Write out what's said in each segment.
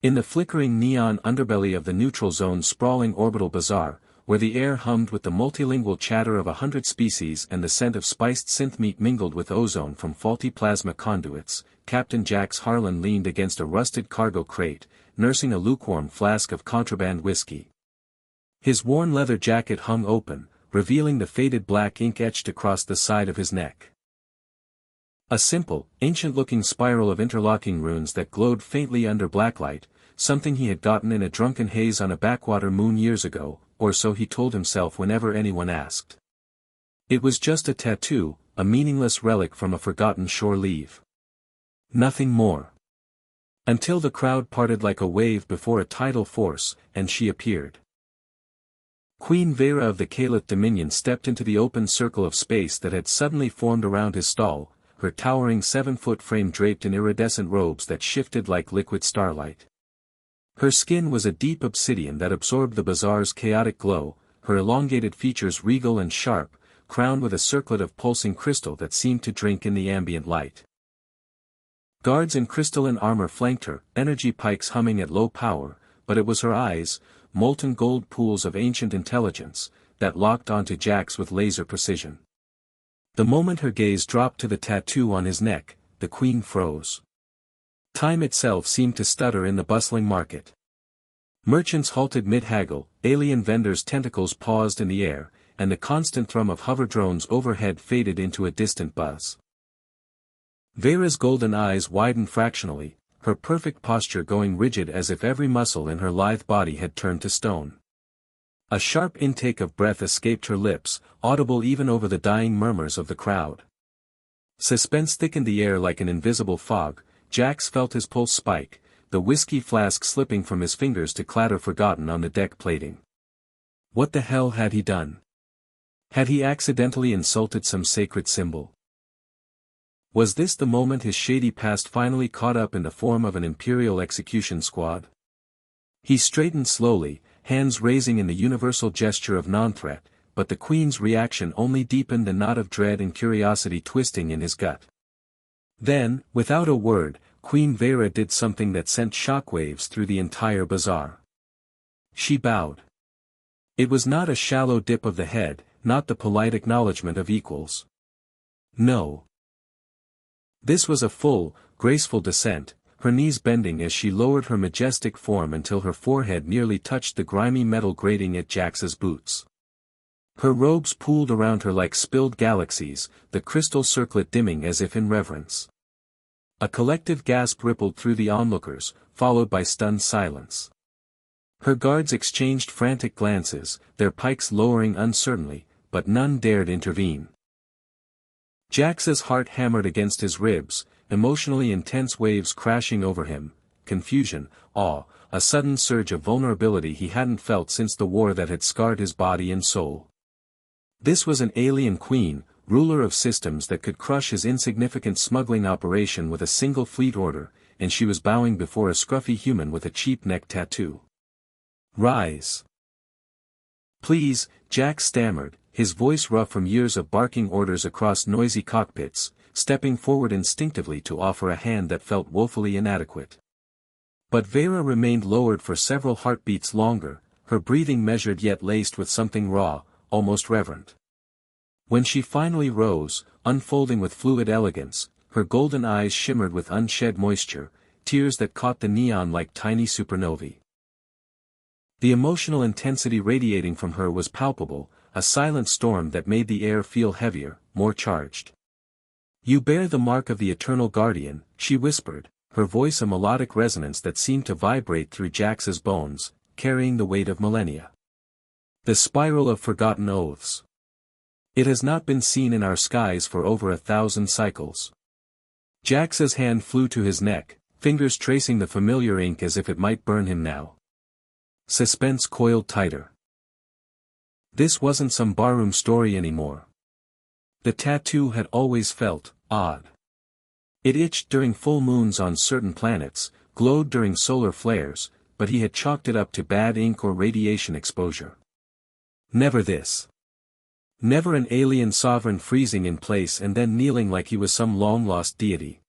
In the flickering neon underbelly of the neutral zone sprawling orbital bazaar, where the air hummed with the multilingual chatter of 100 species and the scent of spiced synth-meat mingled with ozone from faulty plasma conduits, Captain Jax Harlan leaned against a rusted cargo crate, nursing a lukewarm flask of contraband whiskey. His worn leather jacket hung open, revealing the faded black ink etched across the side of his neck. A simple, ancient-looking spiral of interlocking runes that glowed faintly under blacklight, something he had gotten in a drunken haze on a backwater moon years ago, or so he told himself whenever anyone asked. It was just a tattoo, a meaningless relic from a forgotten shore leave. Nothing more. Until the crowd parted like a wave before a tidal force, and she appeared. Queen Vera of the Caliph Dominion stepped into the open circle of space that had suddenly formed around his stall, her towering 7-foot frame draped in iridescent robes that shifted like liquid starlight. Her skin was a deep obsidian that absorbed the bazaar's chaotic glow, her elongated features regal and sharp, crowned with a circlet of pulsing crystal that seemed to drink in the ambient light. Guards in crystalline armor flanked her, energy pikes humming at low power, but it was her eyes, molten gold pools of ancient intelligence, that locked onto Jax with laser precision. The moment her gaze dropped to the tattoo on his neck, the queen froze. Time itself seemed to stutter in the bustling market. Merchants halted mid-haggle, alien vendors' tentacles paused in the air, and the constant thrum of hover drones overhead faded into a distant buzz. Vera's golden eyes widened fractionally, her perfect posture going rigid as if every muscle in her lithe body had turned to stone. A sharp intake of breath escaped her lips, audible even over the dying murmurs of the crowd. Suspense thickened the air like an invisible fog. Jax felt his pulse spike, the whiskey flask slipping from his fingers to clatter forgotten on the deck plating. What the hell had he done? Had he accidentally insulted some sacred symbol? Was this the moment his shady past finally caught up in the form of an imperial execution squad? He straightened slowly, hands raising in the universal gesture of non-threat, but the queen's reaction only deepened the knot of dread and curiosity twisting in his gut. Then, without a word, Queen Vera did something that sent shockwaves through the entire bazaar. She bowed. It was not a shallow dip of the head, not the polite acknowledgement of equals. No. This was a full, graceful descent, her knees bending as she lowered her majestic form until her forehead nearly touched the grimy metal grating at Jax's boots. Her robes pooled around her like spilled galaxies, the crystal circlet dimming as if in reverence. A collective gasp rippled through the onlookers, followed by stunned silence. Her guards exchanged frantic glances, their pikes lowering uncertainly, but none dared intervene. Jax's heart hammered against his ribs, emotionally intense waves crashing over him, confusion, awe, a sudden surge of vulnerability he hadn't felt since the war that had scarred his body and soul. This was an alien queen, ruler of systems that could crush his insignificant smuggling operation with a single fleet order, and she was bowing before a scruffy human with a cheap neck tattoo. Rise. Please, Jax stammered, his voice rough from years of barking orders across noisy cockpits, stepping forward instinctively to offer a hand that felt woefully inadequate. But Vera remained lowered for several heartbeats longer, her breathing measured yet laced with something raw, almost reverent. When she finally rose, unfolding with fluid elegance, her golden eyes shimmered with unshed moisture, tears that caught the neon like tiny supernovae. The emotional intensity radiating from her was palpable, a silent storm that made the air feel heavier, more charged. You bear the mark of the eternal guardian, she whispered, her voice a melodic resonance that seemed to vibrate through Jax's bones, carrying the weight of millennia. The spiral of forgotten oaths. It has not been seen in our skies for over 1,000 cycles. Jax's hand flew to his neck, fingers tracing the familiar ink as if it might burn him now. Suspense coiled tighter. This wasn't some barroom story anymore. The tattoo had always felt odd. It itched during full moons on certain planets, glowed during solar flares, but he had chalked it up to bad ink or radiation exposure. Never this. Never an alien sovereign freezing in place and then kneeling like he was some long-lost deity.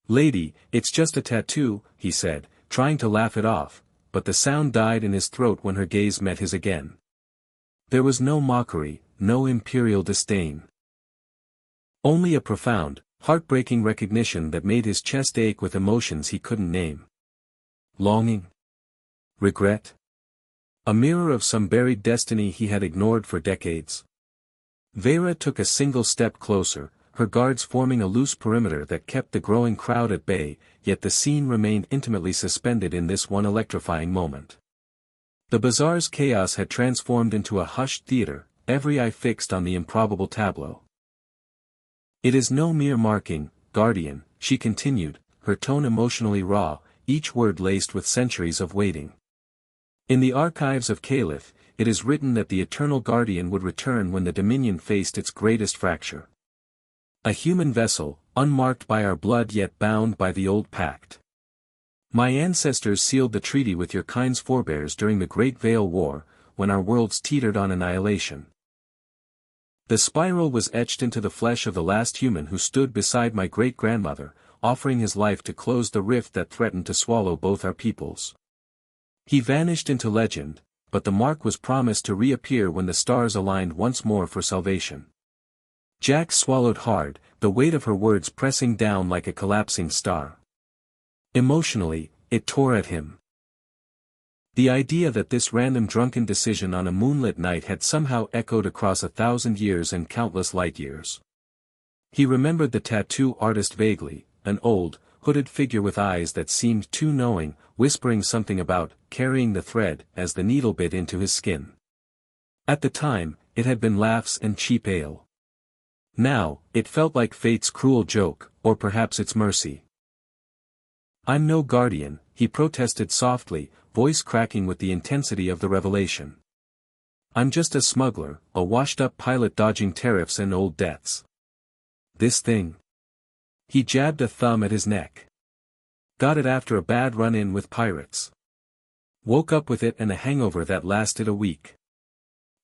Lady, it's just a tattoo, he said, trying to laugh it off, but the sound died in his throat when her gaze met his again. There was no mockery, no imperial disdain. Only a profound, heartbreaking recognition that made his chest ache with emotions he couldn't name. Longing? Regret? A mirror of some buried destiny he had ignored for decades. Vera took a single step closer, her guards forming a loose perimeter that kept the growing crowd at bay, yet the scene remained intimately suspended in this one electrifying moment. The bazaar's chaos had transformed into a hushed theater, every eye fixed on the improbable tableau. It is no mere marking, guardian, she continued, her tone emotionally raw, each word laced with centuries of waiting. In the archives of Caliph, it is written that the eternal guardian would return when the dominion faced its greatest fracture. A human vessel, unmarked by our blood yet bound by the old pact. My ancestors sealed the treaty with your kind's forebears during the Great Veil War, when our worlds teetered on annihilation. The spiral was etched into the flesh of the last human who stood beside my great-grandmother, offering his life to close the rift that threatened to swallow both our peoples. He vanished into legend, but the mark was promised to reappear when the stars aligned once more for salvation. Jax swallowed hard, the weight of her words pressing down like a collapsing star. Emotionally, it tore at him. The idea that this random drunken decision on a moonlit night had somehow echoed across 1,000 years and countless light-years. He remembered the tattoo artist vaguely, an old, hooded figure with eyes that seemed too knowing, whispering something about carrying the thread as the needle bit into his skin. At the time, it had been laughs and cheap ale. Now, it felt like fate's cruel joke, or perhaps its mercy. I'm no guardian, he protested softly, voice cracking with the intensity of the revelation. I'm just a smuggler, a washed-up pilot dodging tariffs and old debts. This thing. He jabbed a thumb at his neck. Got it after a bad run-in with pirates. Woke up with it and a hangover that lasted a week.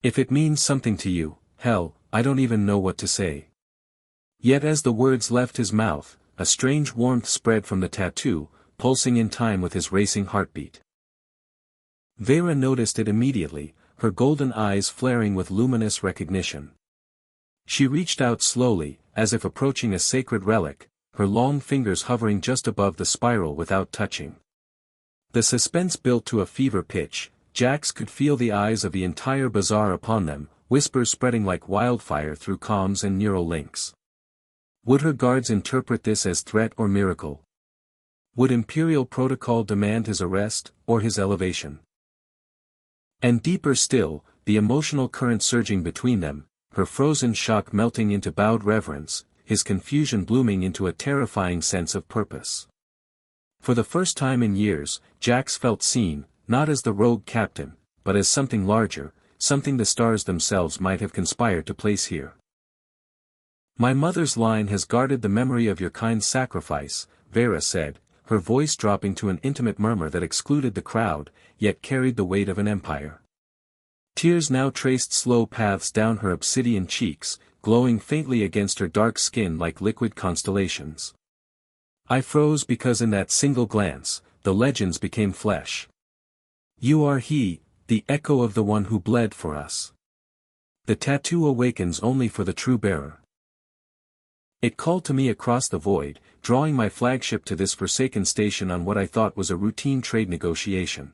If it means something to you, hell, I don't even know what to say. Yet as the words left his mouth, a strange warmth spread from the tattoo, pulsing in time with his racing heartbeat. Vera noticed it immediately, her golden eyes flaring with luminous recognition. She reached out slowly, as if approaching a sacred relic, her long fingers hovering just above the spiral without touching. The suspense built to a fever pitch. Jax could feel the eyes of the entire bazaar upon them, whispers spreading like wildfire through comms and neural links. Would her guards interpret this as threat or miracle? Would imperial protocol demand his arrest, or his elevation? And deeper still, the emotional current surging between them, her frozen shock melting into bowed reverence, his confusion blooming into a terrifying sense of purpose. For the first time in years, Jax felt seen, not as the rogue captain, but as something larger, something the stars themselves might have conspired to place here. My mother's line has guarded the memory of your kind sacrifice, Vera said, her voice dropping to an intimate murmur that excluded the crowd, yet carried the weight of an empire. Tears now traced slow paths down her obsidian cheeks, glowing faintly against her dark skin like liquid constellations. I froze because in that single glance, the legends became flesh. You are he, the echo of the one who bled for us. The tattoo awakens only for the true bearer. It called to me across the void, drawing my flagship to this forsaken station on what I thought was a routine trade negotiation.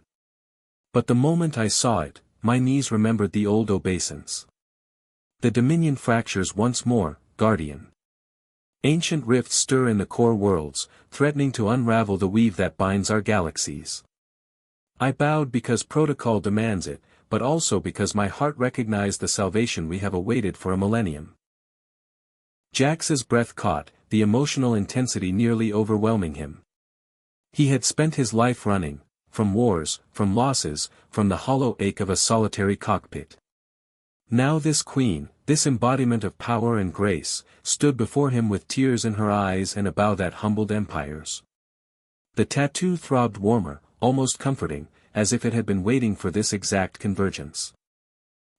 But the moment I saw it, my knees remembered the old obeisance. The Dominion fractures once more, Guardian. Ancient rifts stir in the core worlds, threatening to unravel the weave that binds our galaxies. I bowed because protocol demands it, but also because my heart recognized the salvation we have awaited for a millennium. Jax's breath caught, the emotional intensity nearly overwhelming him. He had spent his life running, from wars, from losses, from the hollow ache of a solitary cockpit. Now this queen, this embodiment of power and grace, stood before him with tears in her eyes and a bow that humbled empires. The tattoo throbbed warmer, almost comforting, as if it had been waiting for this exact convergence.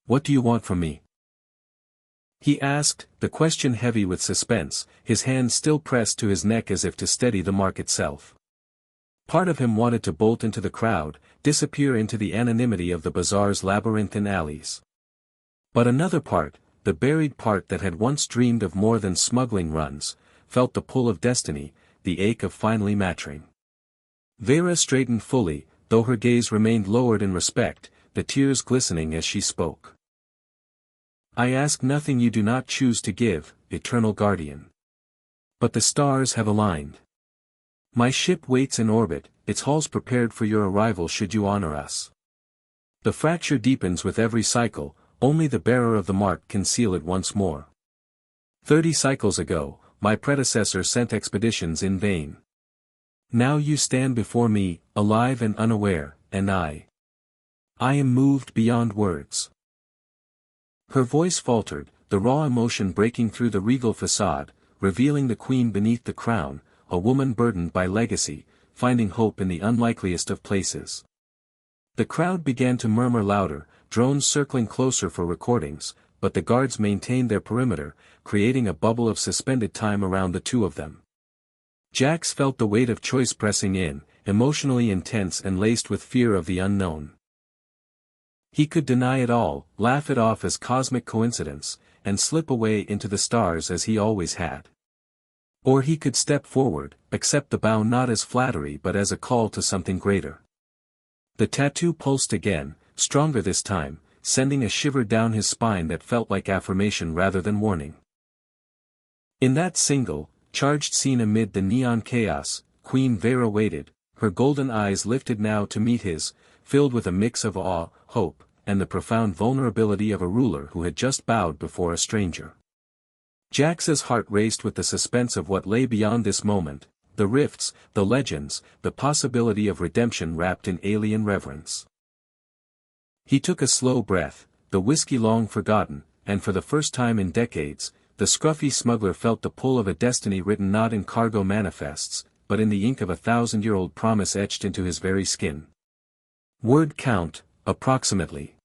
What do you want from me? He asked, the question heavy with suspense, his hand still pressed to his neck as if to steady the mark itself. Part of him wanted to bolt into the crowd, disappear into the anonymity of the bazaar's labyrinthine alleys. But another part, the buried part that had once dreamed of more than smuggling runs, felt the pull of destiny, the ache of finally matching. Vera straightened fully, though her gaze remained lowered in respect, the tears glistening as she spoke. I ask nothing you do not choose to give, eternal guardian. But the stars have aligned. My ship waits in orbit, its hulls prepared for your arrival should you honor us. The fracture deepens with every cycle, only the bearer of the mark can seal it once more. 30 cycles ago, my predecessor sent expeditions in vain. Now you stand before me, alive and unaware, and I am moved beyond words. Her voice faltered, the raw emotion breaking through the regal facade, revealing the queen beneath the crown, a woman burdened by legacy, finding hope in the unlikeliest of places. The crowd began to murmur louder, drones circling closer for recordings, but the guards maintained their perimeter, creating a bubble of suspended time around the two of them. Jax felt the weight of choice pressing in, emotionally intense and laced with fear of the unknown. He could deny it all, laugh it off as cosmic coincidence, and slip away into the stars as he always had. Or he could step forward, accept the bow not as flattery but as a call to something greater. The tattoo pulsed again, stronger this time, sending a shiver down his spine that felt like affirmation rather than warning. In that single, charged scene amid the neon chaos, Queen Vera waited, her golden eyes lifted now to meet his, filled with a mix of awe, hope, and the profound vulnerability of a ruler who had just bowed before a stranger. Jax's heart raced with the suspense of what lay beyond this moment, the rifts, the legends, the possibility of redemption wrapped in alien reverence. He took a slow breath, the whiskey long forgotten, and for the first time in decades, the scruffy smuggler felt the pull of a destiny written not in cargo manifests, but in the ink of a 1,000-year-old promise etched into his very skin. Word count, approximately.